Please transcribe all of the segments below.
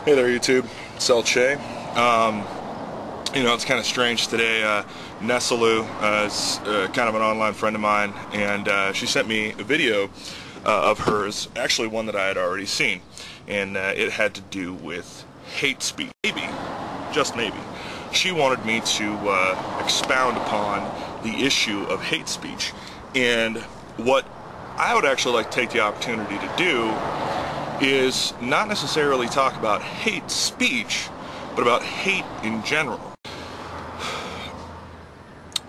Hey there, YouTube. It's El Che. It's kind of strange today. Nessalu is kind of an online friend of mine, and she sent me a video of hers, actually one that I had already seen, and it had to do with hate speech. Maybe, just maybe, she wanted me to expound upon the issue of hate speech, and what I would actually like to take the opportunity to do is not necessarily talk about hate speech, but about hate in general.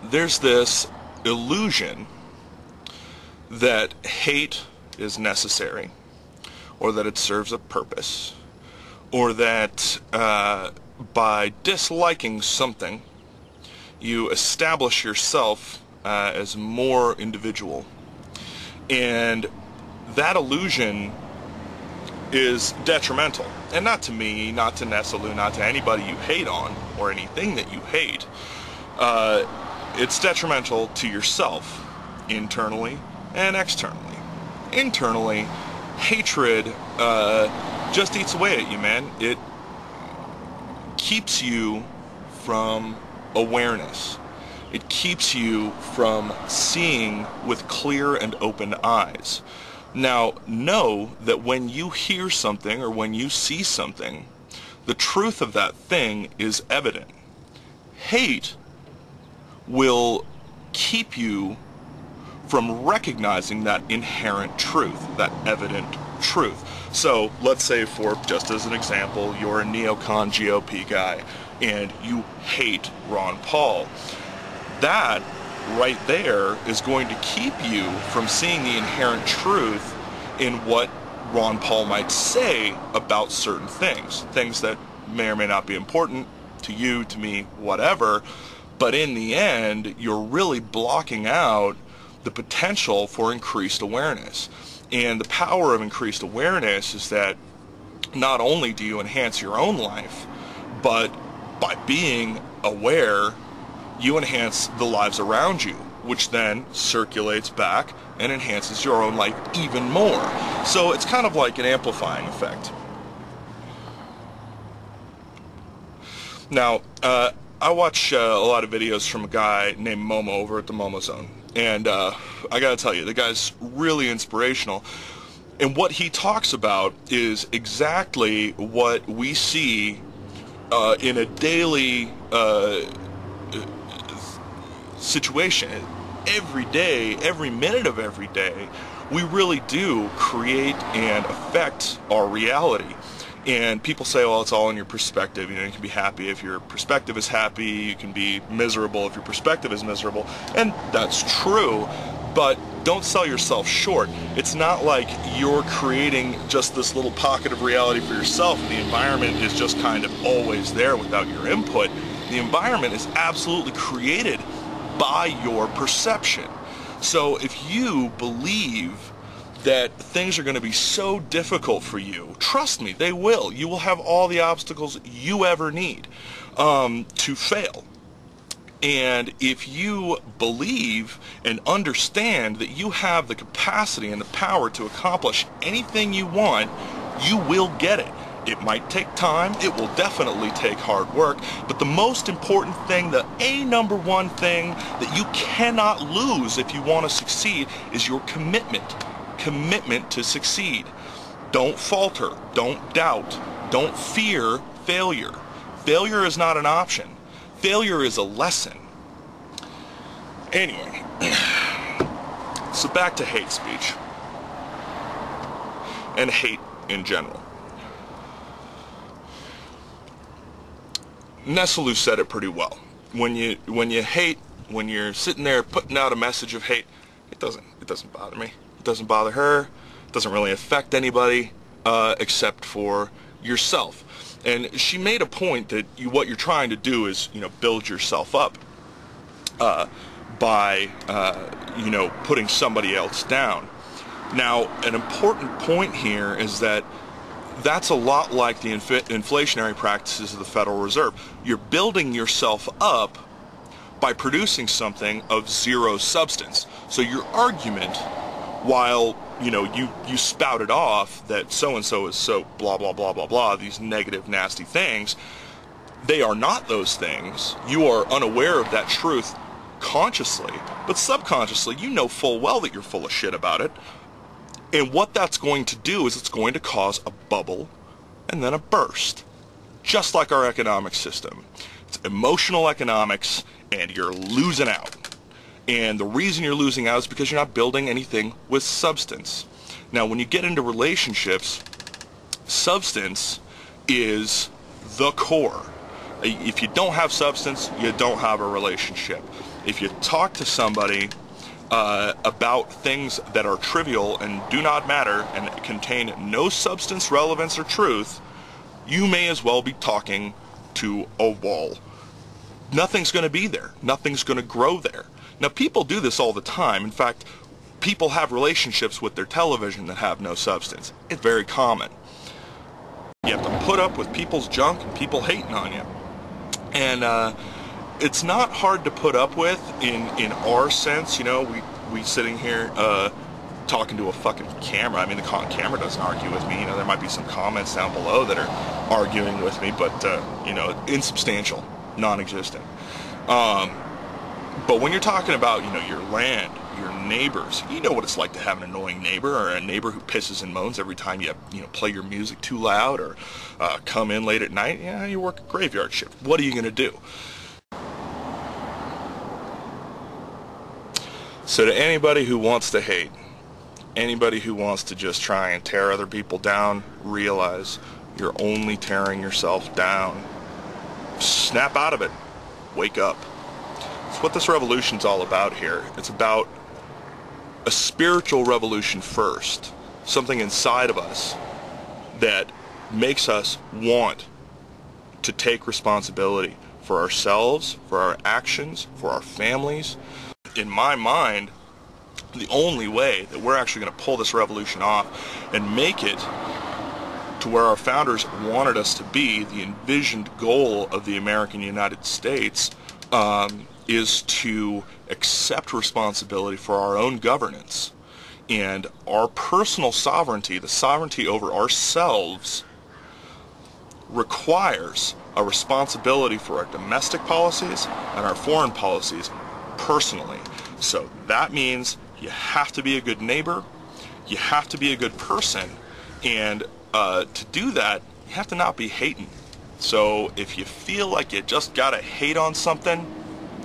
There's this illusion that hate is necessary, or that it serves a purpose, or that by disliking something, you establish yourself as more individual. And that illusion is detrimental, and not to me, not to Nessalu, not to anybody you hate on, or anything that you hate. It's detrimental to yourself, internally and externally. Internally, hatred just eats away at you, man. It keeps you from awareness. It keeps you from seeing with clear and open eyes. Now, know that when you hear something or when you see something, the truth of that thing is evident. Hate will keep you from recognizing that inherent truth, that evident truth. So, let's say, for just as an example, you're a neocon GOP guy and you hate Ron Paul. That right there is going to keep you from seeing the inherent truth in what Ron Paul might say about certain things that may or may not be important to you, to me, whatever, but in the end, you're really blocking out the potential for increased awareness. And the power of increased awareness is that not only do you enhance your own life, but by being aware, you enhance the lives around you, which then circulates back and enhances your own life even more. So it's kind of like an amplifying effect. Now, I watch a lot of videos from a guy named Momo over at the Momo Zone, and I gotta tell you, the guy's really inspirational. And what he talks about is exactly what we see in a daily situation. Every day, every minute of every day, we really do create and affect our reality. And people say, well, it's all in your perspective. You can be happy if your perspective is happy. You can be miserable if your perspective is miserable. And that's true, but don't sell yourself short. It's not like you're creating just this little pocket of reality for yourself and the environment is just kind of always there without your input. The environment is absolutely created by your perception. So if you believe that things are going to be so difficult for you, trust me, they will. You will have all the obstacles you ever need to fail. And if you believe and understand that you have the capacity and the power to accomplish anything you want, you will get it. It might take time, it will definitely take hard work, but the most important thing, the number one thing that you cannot lose if you want to succeed is your commitment. Commitment to succeed. Don't falter, don't doubt, don't fear failure. Failure is not an option. Failure is a lesson. Anyway, so back to hate speech and hate in general. Nessalu said it pretty well. When you hate, when you're sitting there putting out a message of hate, it doesn't bother me. It doesn't bother her. It doesn't really affect anybody except for yourself. And she made a point that what you're trying to do is, build yourself up by putting somebody else down. Now, an important point here is that that's a lot like the inflationary practices of the Federal Reserve. You're building yourself up by producing something of zero substance. So your argument, while you know, you spouted off that so-and-so is so blah, blah, blah, blah, blah, these negative, nasty things. They are not those things. You are unaware of that truth consciously, but subconsciously, you know full well that you're full of shit about it. And what that's going to do is it's going to cause a bubble and then a burst, just like our economic system. It's emotional economics, and you're losing out. And the reason you're losing out is because you're not building anything with substance. Now, when you get into relationships, substance is the core. If you don't have substance, you don't have a relationship. If you talk to somebody about things that are trivial and do not matter and contain no substance, relevance, or truth, you may as well be talking to a wall. Nothing's going to be there. Nothing's going to grow there. Now, people do this all the time. In fact, people have relationships with their television that have no substance. It's very common. You have to put up with people's junk and people hating on you. And it's not hard to put up with in our sense. You know, we sitting here talking to a fucking camera. I mean, the camera doesn't argue with me. You know, there might be some comments down below that are arguing with me, but you know, insubstantial, non-existent. But when you're talking about, you know, your land, your neighbors, you know what it's like to have an annoying neighbor, or a neighbor who pisses and moans every time you know, play your music too loud, or come in late at night. Yeah, you work a graveyard shift. What are you going to do? So to anybody who wants to hate, anybody who wants to just try and tear other people down, realize you're only tearing yourself down. Snap out of it. Wake up. It's what this revolution's all about here. It's about a spiritual revolution first. Something inside of us that makes us want to take responsibility for ourselves, for our actions, for our families. In my mind, the only way that we're actually going to pull this revolution off and make it to where our founders wanted us to be, the envisioned goal of the American United States, is to accept responsibility for our own governance. And our personal sovereignty, the sovereignty over ourselves, requires a responsibility for our domestic policies and our foreign policies personally. So that means you have to be a good neighbor, you have to be a good person, and to do that, you have to not be hating. So if you feel like you just gotta hate on something,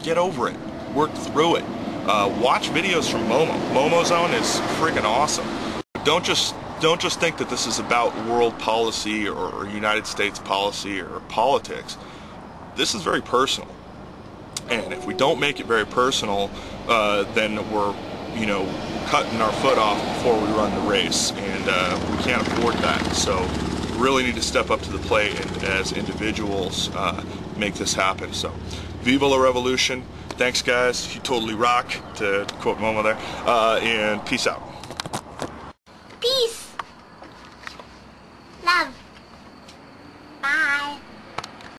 get over it, work through it. Watch videos from Momo. MomoZone is freaking awesome. Don't just think that this is about world policy or United States policy or politics. This is very personal. And if we don't make it very personal, then we're, you know, cutting our foot off before we run the race, and we can't afford that. So we really need to step up to the plate and, as individuals, make this happen. So, Viva la Revolution. Thanks, guys. You totally rock, to quote Momo there. And peace out.